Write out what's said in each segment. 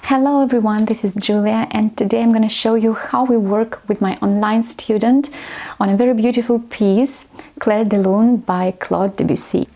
Hello everyone, this is Julia, and today I'm going to show you how we work with my online student on a very beautiful piece, Clair de Lune by C.Debussy.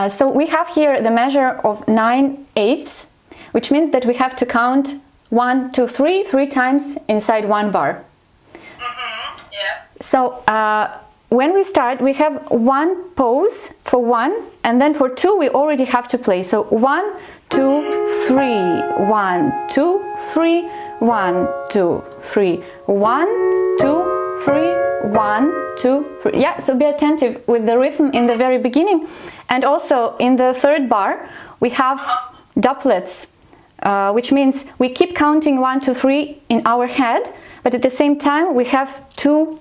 So we have here the measure of 9/8, which means that we have to count 1, 2, 3 three times inside one bar. Yeah. So when we start, we have one pause for 1, and then for 2 we already have to play. So 1, 2, 3, 1, 2, 3, 1, 2, 3, 1, 2, 3, 1, 2, 3. Yeah, so be attentive with the rhythm in the very beginning. And also in the third bar we have doublets, which means we keep counting 1, 2, 3 in our head, but at the same time we have 2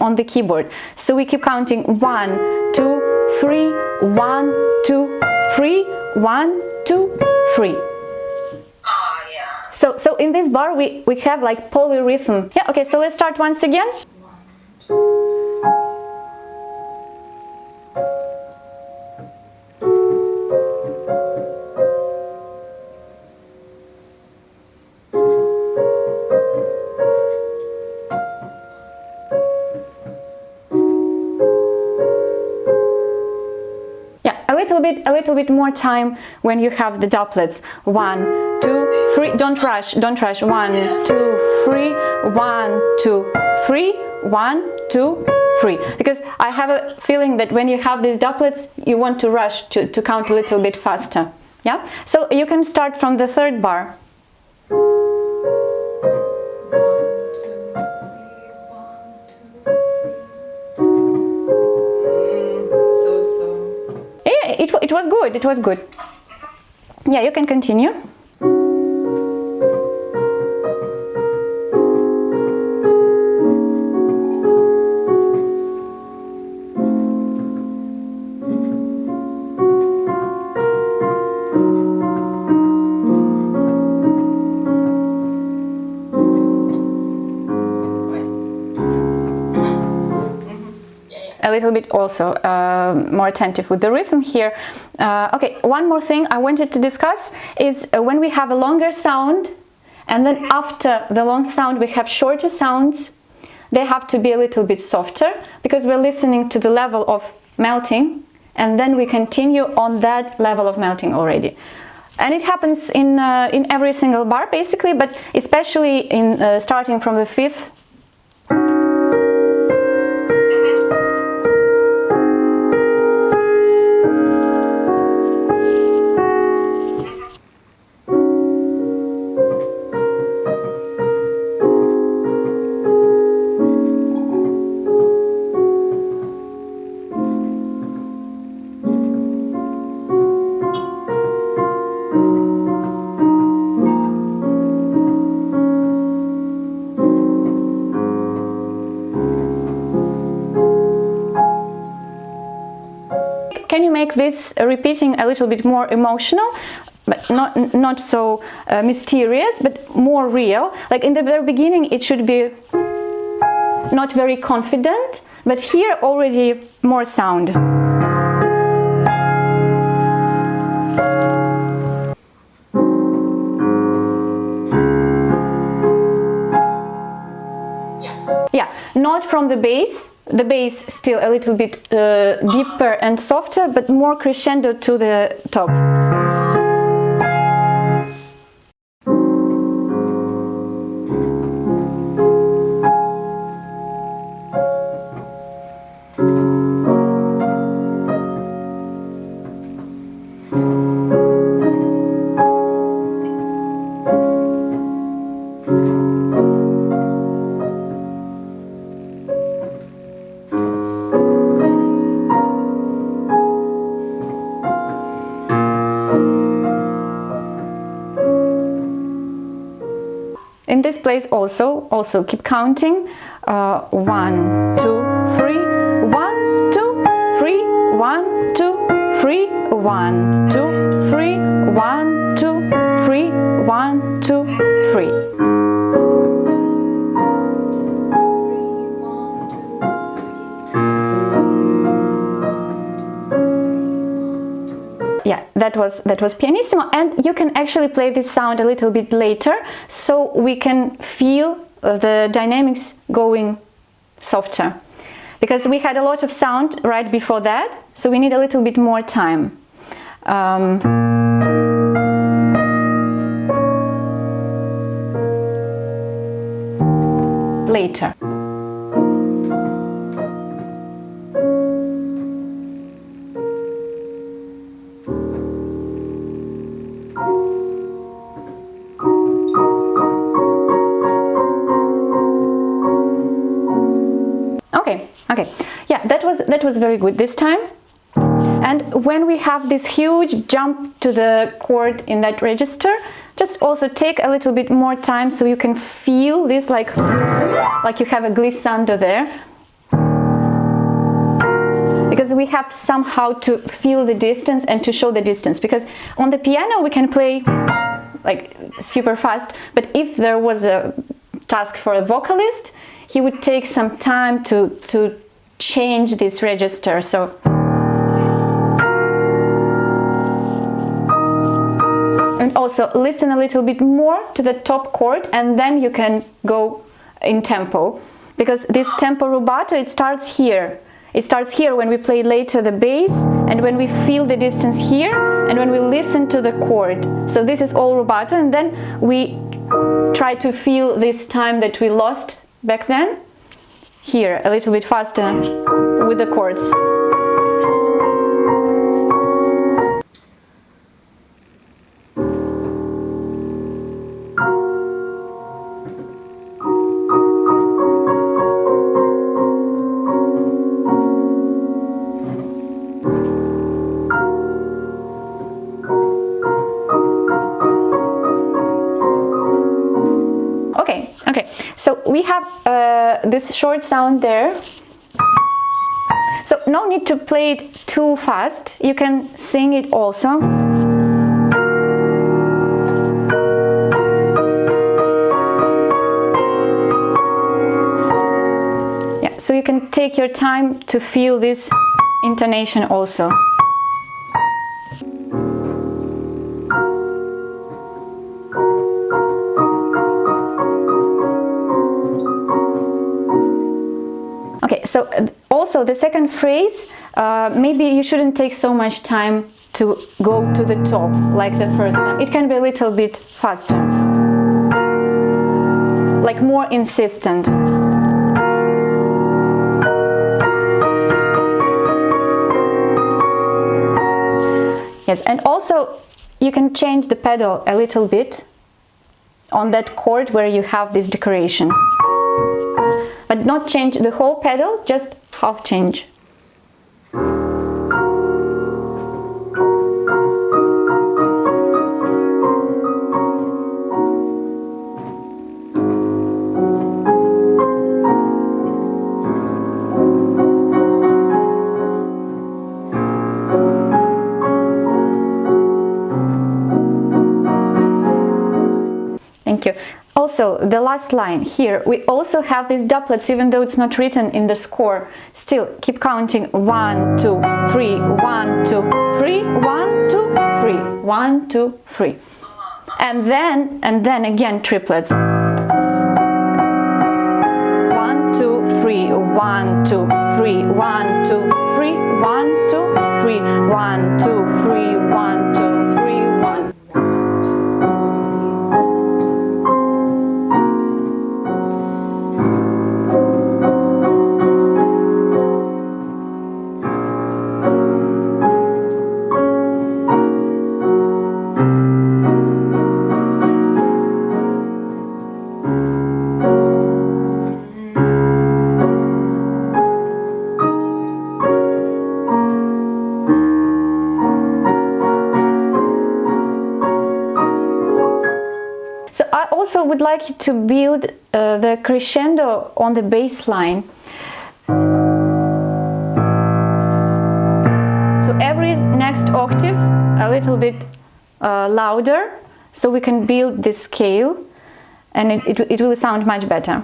on the keyboard. So we keep counting 1, 2, 3, 1, 2, 3, 1, 2, 3. So in this bar we have like polyrhythm. Yeah, okay, so let's start once again. A little bit more time when you have the doublets. 1, 2, 3. Don't rush. 1, 2, 3. 1, 2, 3. 1, 2, 3. Because I have a feeling that when you have these doublets, you want to rush to count a little bit faster. Yeah. So you can start from the third bar. It was good, it was good. Yeah, you can continue. A little bit also more attentive with the rhythm here. Okay, one more thing I wanted to discuss is when we have a longer sound and then after the long sound we have shorter sounds, they have to be a little bit softer because we're listening to the level of melting and then we continue on that level of melting already. And it happens in every single bar basically, but especially in starting from the 5th. Can you make this repeating a little bit more emotional, but not so mysterious, but more real? Like in the very beginning it should be not very confident, but here already more sound. Yeah, not from the bass still a little bit deeper and softer, but more crescendo to the top. In this place also keep counting. 1, 2, 3, 1, 2, 3, 1, 2, 3, 1, 2, 3, 1, 2, 3, 1, 2, 3. Yeah, that was pianissimo, and you can actually play this sound a little bit later, so we can feel the dynamics going softer, because we had a lot of sound right before that, so we need a little bit more time. Later. Okay, yeah, that was very good this time. And when we have this huge jump to the chord in that register, just also take a little bit more time so you can feel this like you have a glissando there. Because we have somehow to feel the distance and to show the distance, because on the piano we can play like super fast, but if there was a task for a vocalist, he would take some time to change this register. So and also listen a little bit more to the top chord, and then you can go in tempo, because this tempo rubato, it starts here. It starts here when we play later the bass, and when we feel the distance here, and when we listen to the chord. So this is all rubato, and then we try to feel this time that we lost back then, here, a little bit faster with the chords. Okay, so we have this short sound there. So no need to play it too fast, you can sing it also. Yeah, so you can take your time to feel this intonation also. Okay, so also the second phrase, maybe you shouldn't take so much time to go to the top like the first time. It can be a little bit faster, like more insistent. Yes, and also you can change the pedal a little bit on that chord where you have this decoration. But not change the whole pedal, just half change. Thank you. Also, the last line here, we also have these doublets, even though it's not written in the score. Still, keep counting 1, 2, 3, 1, 2, 3, 1, 2, 3, 1, 2, 3. And then again triplets. 1, 2, 3, 1, 2, 3, 1, 2, 3, 1, 2, 3, 1, 2, 3, 1, 2, 3, 1. Also would like you to build the crescendo on the bass line. So every next octave a little bit louder, so we can build this scale, and it will sound much better.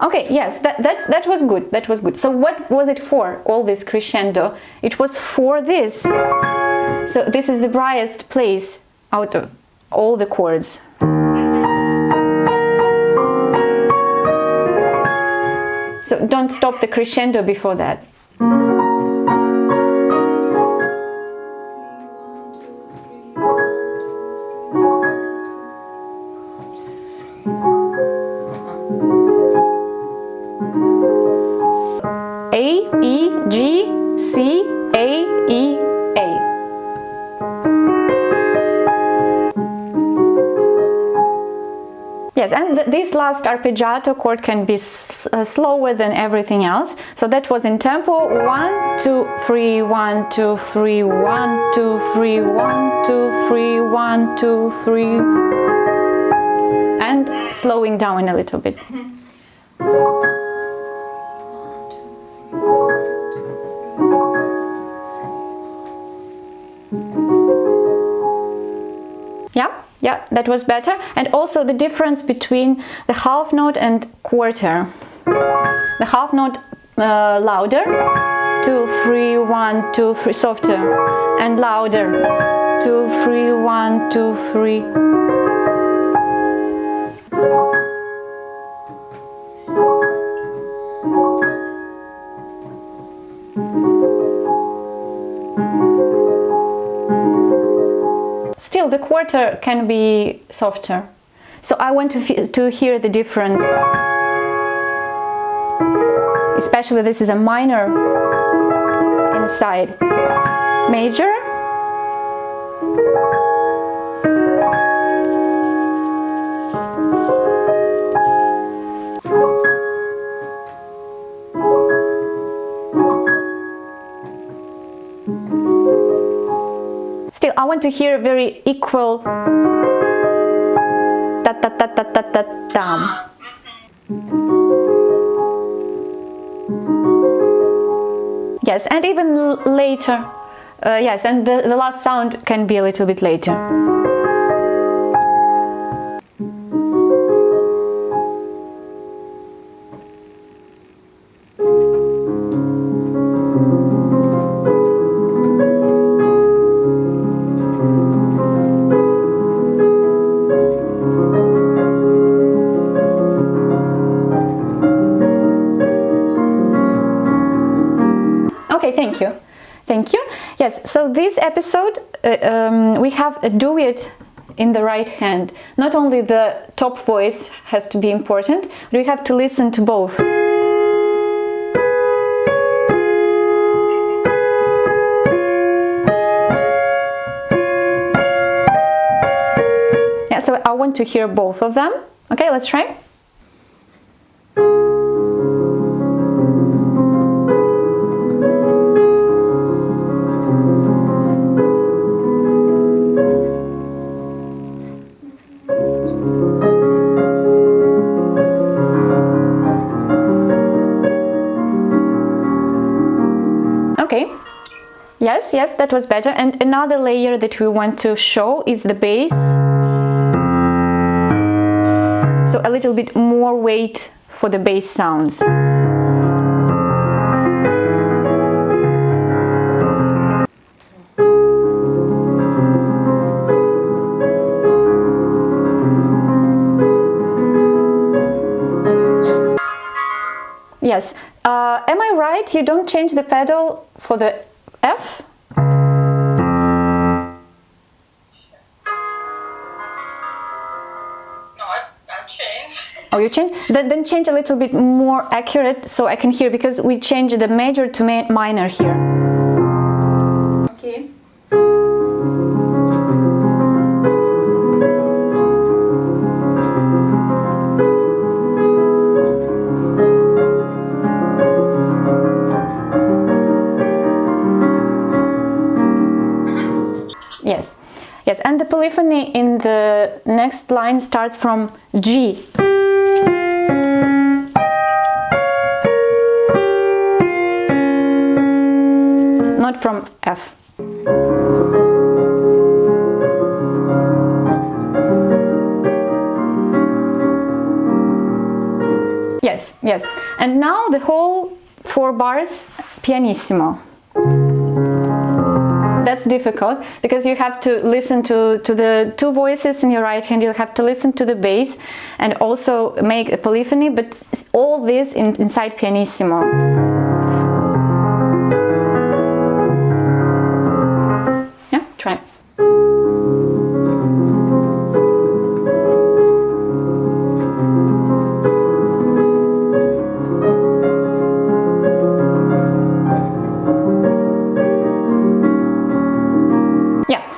Okay, yes, that was good. That was good. So what was it for, all this crescendo? It was for this. So this is the brightest place out of all the chords. So don't stop the crescendo before that. A, E, G, C, A, E, A. Yes, and this last arpeggiato chord can be slower than everything else. So that was in tempo 1, 2, 3, 1, 2, 3, 1, 2, 3, 1, 2, 3, 1, 2, 3, and slowing down a little bit. Yeah, that was better. And also the difference between the half note and quarter. The half note louder, 2, 3, 1, 2, 3, softer, and louder, 2, 3, 1, 2, 3. Still, the quarter can be softer. So I want to hear the difference. Especially this is a minor inside. Major. Still, I want to hear very equal ta-ta-ta-ta-ta-tam. Yes, and even later. Yes, and the last sound can be a little bit later. Okay, thank you. Thank you. Yes, so this episode we have a duet in the right hand. Not only the top voice has to be important, but we have to listen to both. Yeah, so I want to hear both of them. Okay, let's try. Okay, yes, that was better. And another layer that we want to show is the bass. So a little bit more weight for the bass sounds. Yes. Am I right? You don't change the pedal for the F? No, I've changed. Oh, you change? Then change a little bit more accurate so I can hear, because we changed the major to minor here. Okay. Yes, and the polyphony in the next line starts from G. Not from F. Yes, yes. And now the whole 4 bars pianissimo. That's difficult because you have to listen to the 2 voices in your right hand, you have to listen to the bass and also make a polyphony, but all this inside pianissimo. Yeah, try.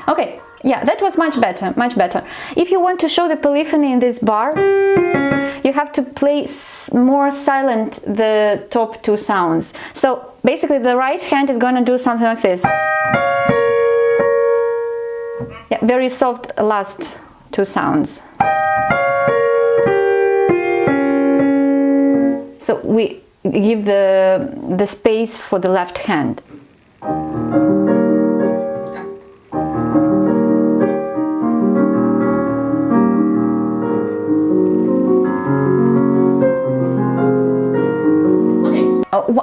Okay, yeah, that was much better, much better. If you want to show the polyphony in this bar, you have to play more silent the top 2 sounds. So basically the right hand is going to do something like this. Yeah, very soft last 2 sounds. So we give the space for the left hand.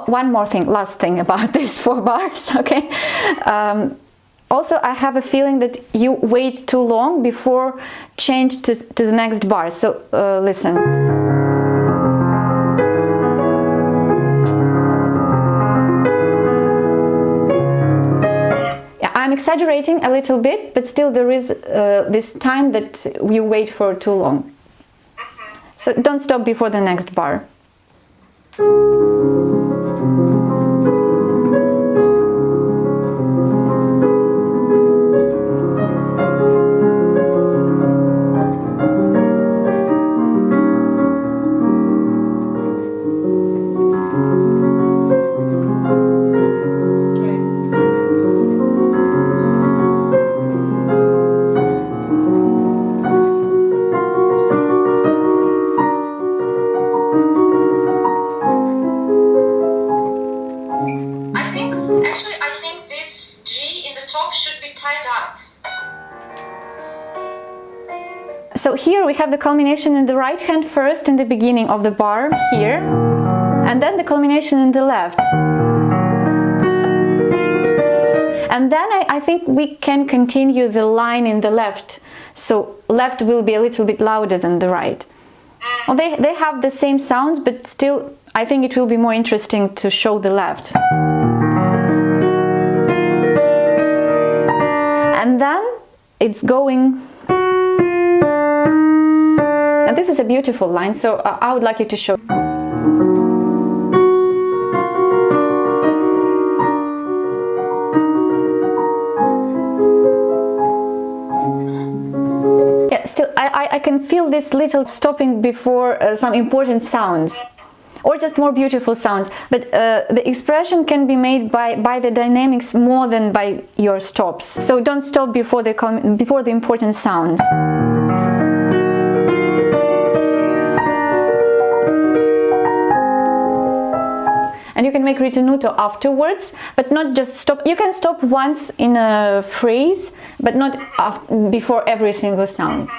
One more thing, last thing about these 4 bars, okay? Also, I have a feeling that you wait too long before change to the next bar. So listen. Yeah, I'm exaggerating a little bit, but still there is this time that you wait for too long. So don't stop before the next bar. So here we have the culmination in the right hand first in the beginning of the bar here, and then the culmination in the left. And then I think we can continue the line in the left, so left will be a little bit louder than the right. Well, they have the same sounds, but still I think it will be more interesting to show the left. And then it's going, and this is a beautiful line, so I would like you to show. Yeah, still I can feel this little stopping before some important sounds, or just more beautiful sounds, but the expression can be made by the dynamics more than by your stops. So don't stop before the important sounds. And you can make ritenuto afterwards, but not just stop. You can stop once in a phrase, but not before every single sound.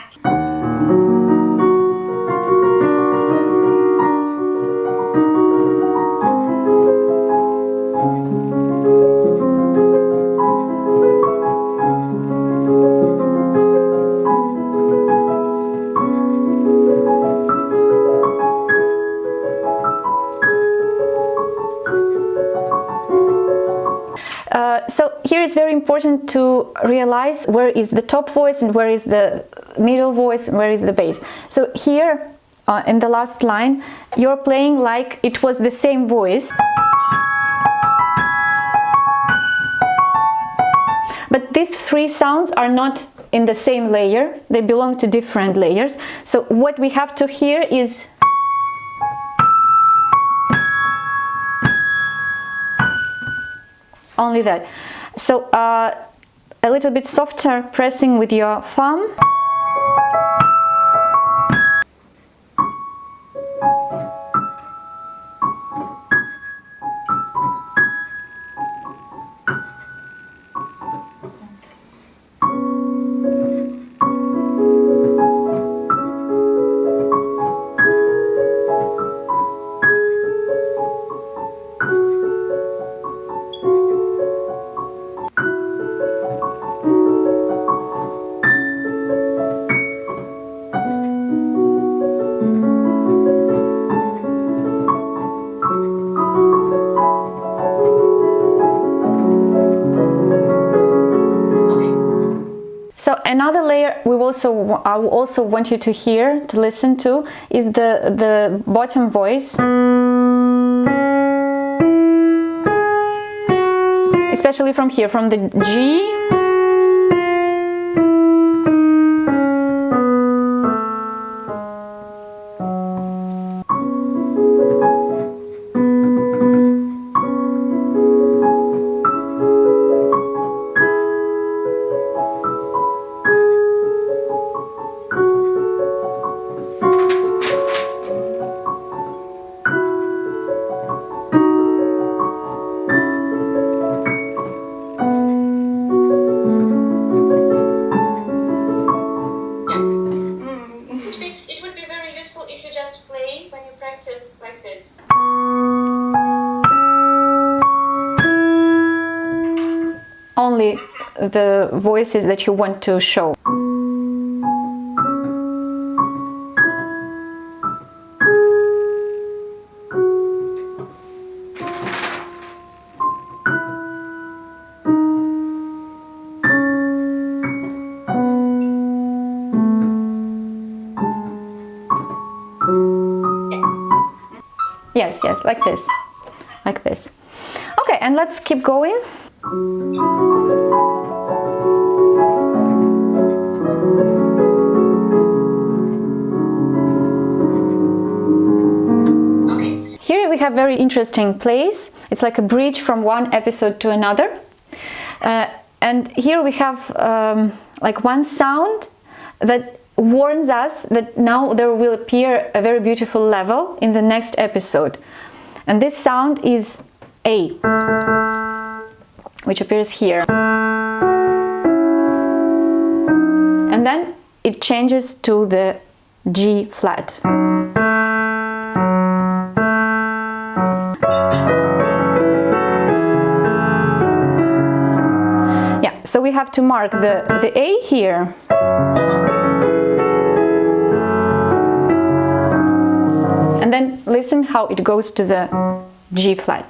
So here it's very important to realize where is the top voice and where is the middle voice and where is the bass. So here in the last line you're playing like it was the same voice, but these three sounds are not in the same layer, they belong to different layers. So what we have to hear is only that. So a little bit softer pressing with your thumb. So another layer I will also want you to hear, to listen to, is the bottom voice. Especially from here, from the G. Only the voices that you want to show. Yes, yes, like this. Like this. Okay, and let's keep going. Here we have very interesting place. It's like a bridge from one episode to another. And here we have like one sound that warns us that now there will appear a very beautiful level in the next episode. And this sound is A, which appears here. And then it changes to the G flat. Yeah, so we have to mark the A here. And then listen how it goes to the G flat.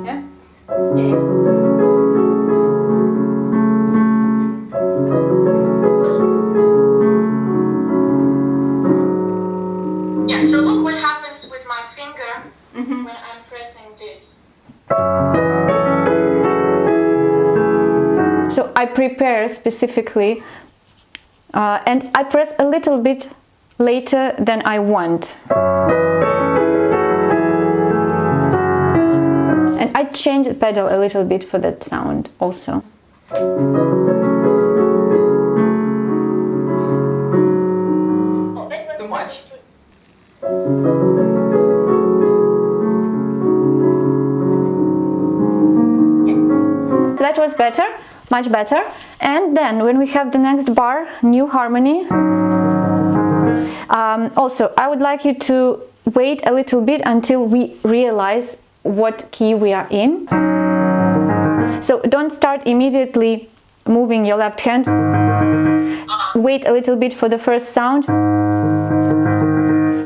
Yeah. Yeah, so look what happens with my finger when I'm pressing this. So I prepare specifically and I press a little bit later than I want. And I change the pedal a little bit for that sound also. Oh, that was Too much. So that was better, much better. And then when we have the next bar, new harmony, also I would like you to wait a little bit until we realize what key we are in. So don't start immediately moving your left hand. Wait a little bit for the first sound,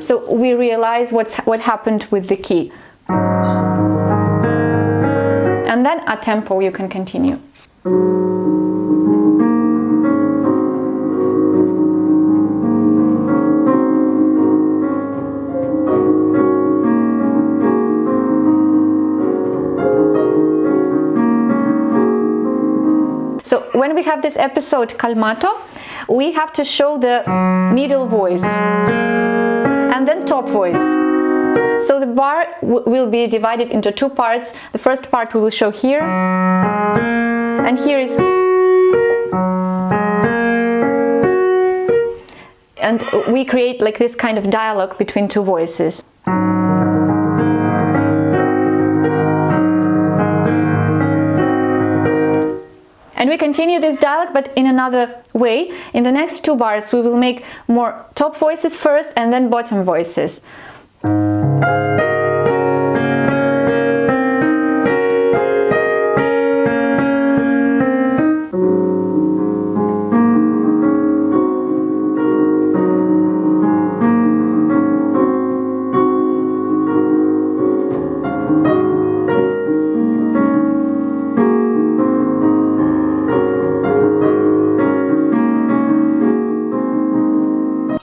so we realize what happened with the key. And then a tempo you can continue. So when we have this episode calmato, we have to show the middle voice and then top voice. So the bar will be divided into two parts. The first part we will show here, and here is, and we create like this kind of dialogue between two voices. And we continue this dialogue, but in another way. In the next two bars, we will make more top voices first and then bottom voices.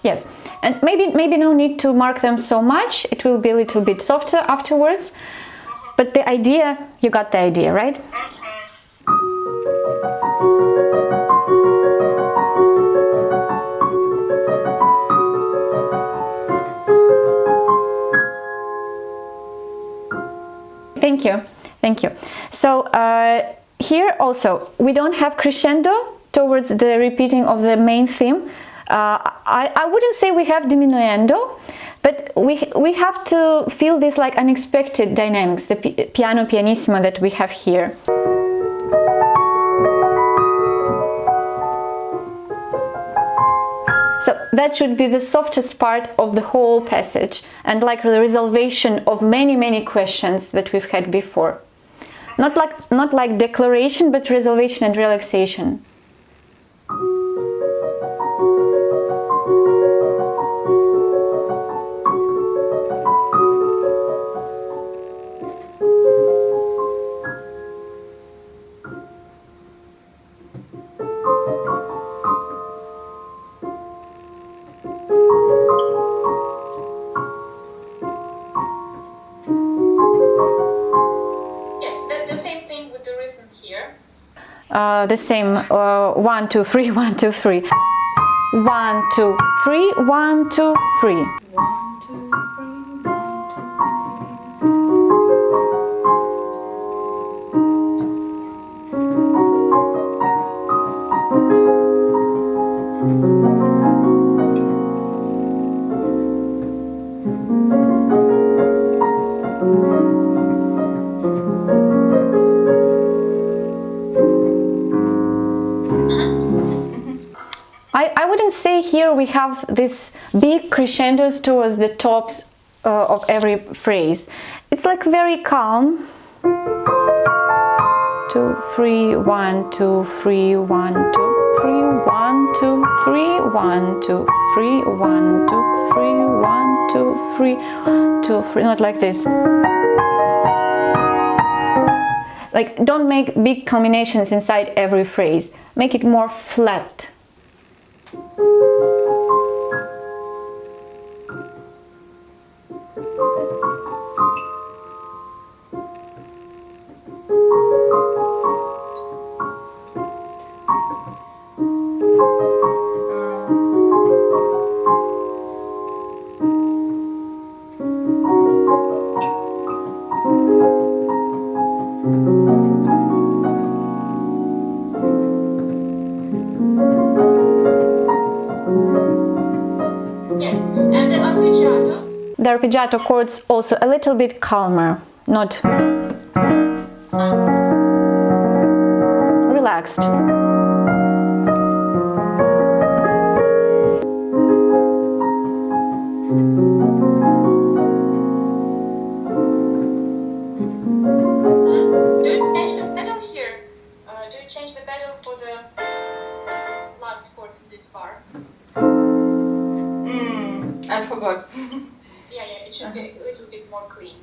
Yes, and maybe no need to mark them so much. It will be a little bit softer afterwards. But the idea, you got the idea, right? Thank you, thank you. So here also, we don't have crescendo towards the repeating of the main theme. I wouldn't say we have diminuendo, but we have to feel this like unexpected dynamics, the piano pianissimo that we have here. So that should be the softest part of the whole passage, and like the resolution of many questions that we've had before. Not like declaration, but resolution and relaxation. The same 1 2 3 1 2 3 1 2 3 1 2 3 1 2 I wouldn't say here we have this big crescendos towards the tops of every phrase. It's like very calm. 2 3 1 2 3 1 2 3 1 2 3 1 2 3 1 2 3 1 2 3 2 3, not like this. Like, don't make big combinations inside every phrase. Make it more flat. The arpeggiato chords also a little bit calmer, not relaxed. Do you change the pedal here? Do you change the pedal for the last chord in this bar? I forgot. Yeah, it should be a little bit more clean.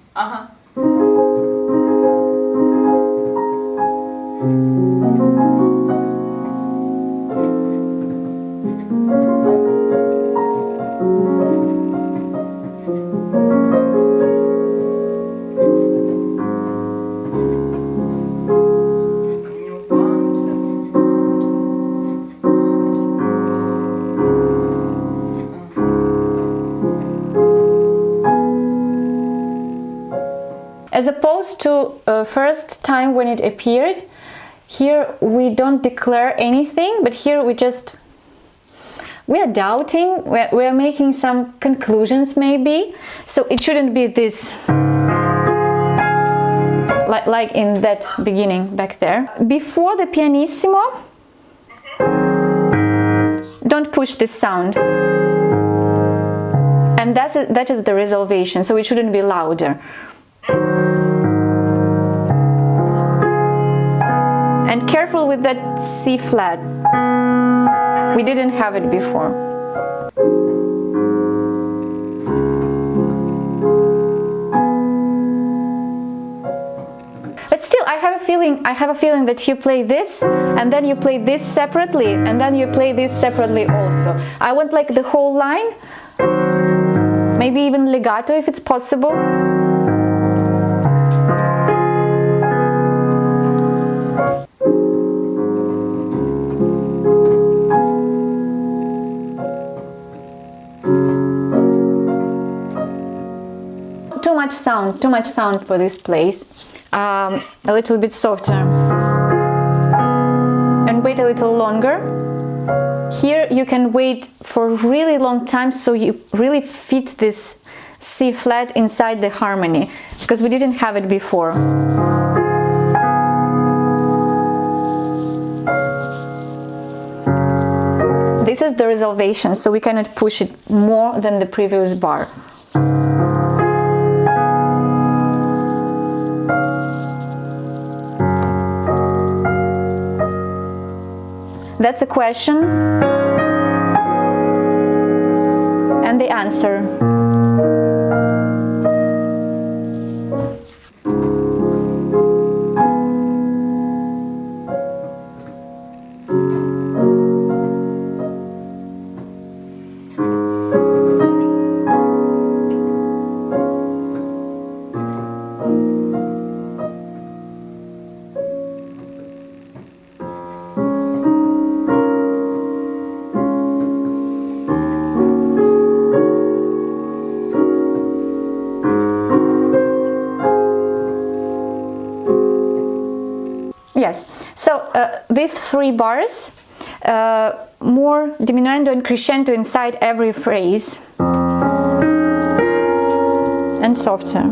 close to first time when it appeared. Here we don't declare anything, but here we are doubting, we're making some conclusions maybe. So it shouldn't be this, like in that beginning back there. Before the pianissimo, don't push this sound. And that is the resolvation, so it shouldn't be louder. And careful with that C flat. We didn't have it before. But still, I have a feeling that you play this, and then you play this separately, and then you play this separately also. I want like the whole line, maybe even legato if it's possible. Too much sound for this place. A little bit softer. And wait a little longer. Here you can wait for a really long time, so you really fit this C flat inside the harmony, because we didn't have it before. This is the resolvation, so we cannot push it more than the previous bar. That's a question and the answer. Yes, so these 3 bars, more diminuendo and crescendo inside every phrase, and softer,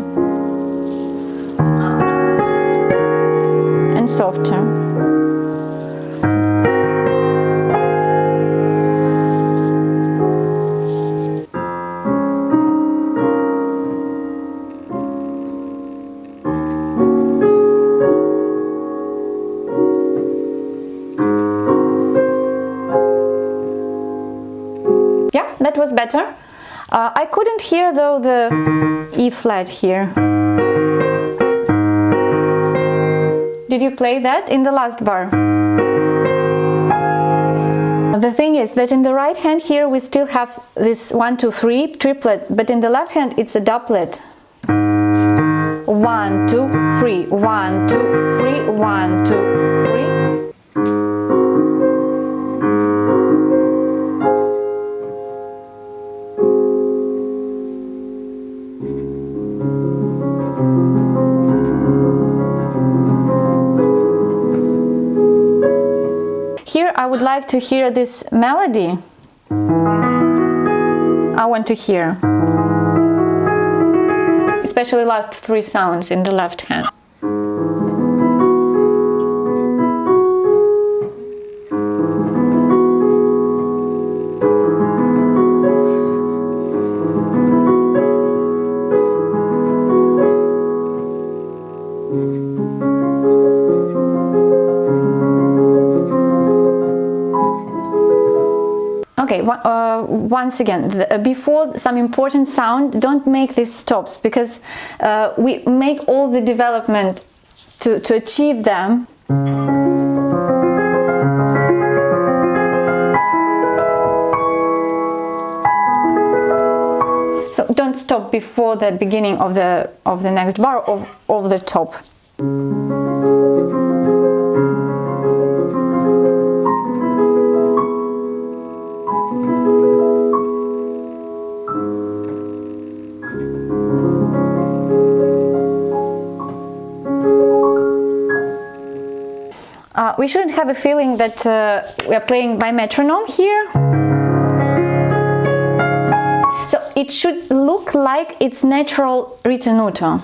and softer. That was better. I couldn't hear though the E flat here. Did you play that in the last bar? The thing is that in the right hand here we still have this 1, 2, 3 triplet, but in the left hand it's a doublet. 1, 2, 3, 1, 2, 3, 1, 2, 3. Here I would like to hear this melody. I want to hear. Especially last 3 sounds in the left hand. Okay, once again, before some important sound, don't make these stops, because we make all the development to achieve them. So don't stop before the beginning of the next bar of the top. We shouldn't have a feeling that we are playing by metronome here. So it should look like it's natural ritenuto.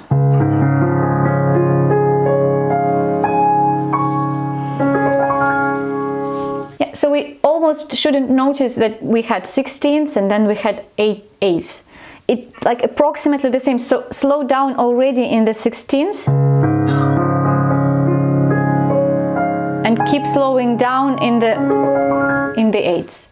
Yeah, so we almost shouldn't notice that we had 16ths and then we had 8/8. It like approximately the same. So slow down already in the 16ths. And keep slowing down in the eighths.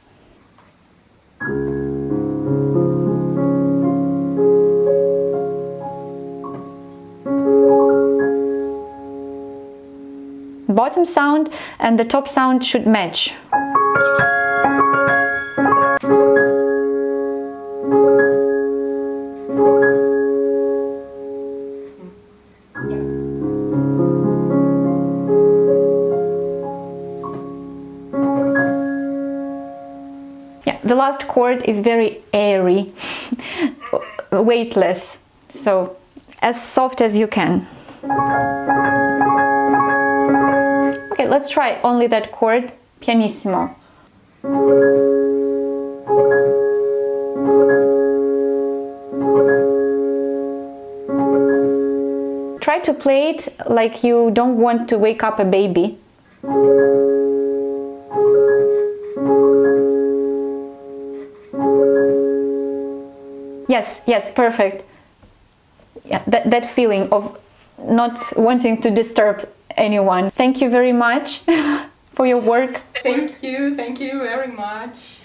Bottom sound and the top sound should match. The last chord is very airy, weightless, so as soft as you can. Okay, let's try only that chord, pianissimo. Try to play it like you don't want to wake up a baby. Yes, yes, perfect. Yeah, that feeling of not wanting to disturb anyone. Thank you very much for your work. Thank you very much.